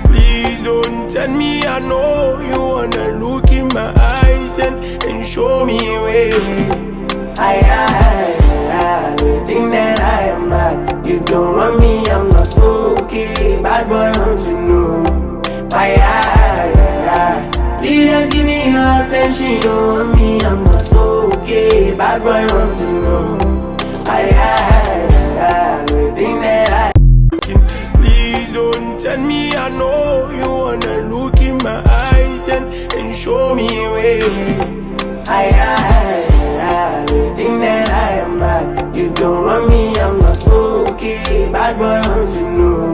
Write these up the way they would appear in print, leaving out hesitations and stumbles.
Please don't tell me I know you wanna look in my eyes and show me way. You think that I am bad. You don't want me, I'm not okay. Bad boy, want to know. Please just give me your attention. You don't want me, I'm not okay. Bad boy, want to know. You think that I. Please don't tell me I know you wanna look in my eyes and show me way. You think that I am bad. You don't want me, I'm not okay. Bad boy, want to know.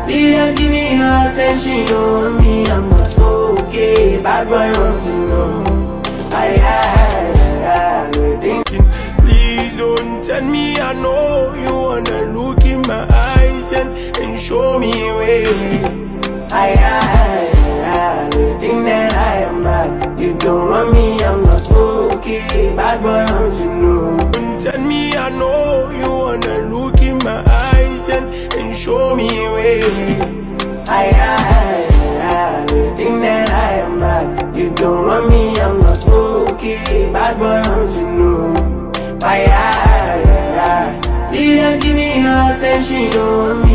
Please just give me your attention. You don't want me, I'm not okay. Bad boy, want to know. Please don't tell me I know you wanna look in my eyes and show me way. You think that I am bad. You don't want me, I'm not okay. Bad boy, want to know. Don't tell me I know you wanna look in my eyes and show me way. You think that I am bad. You don't want me, I'm not okay. Bad boy, want to know. Please just give me your attention. You don't want me.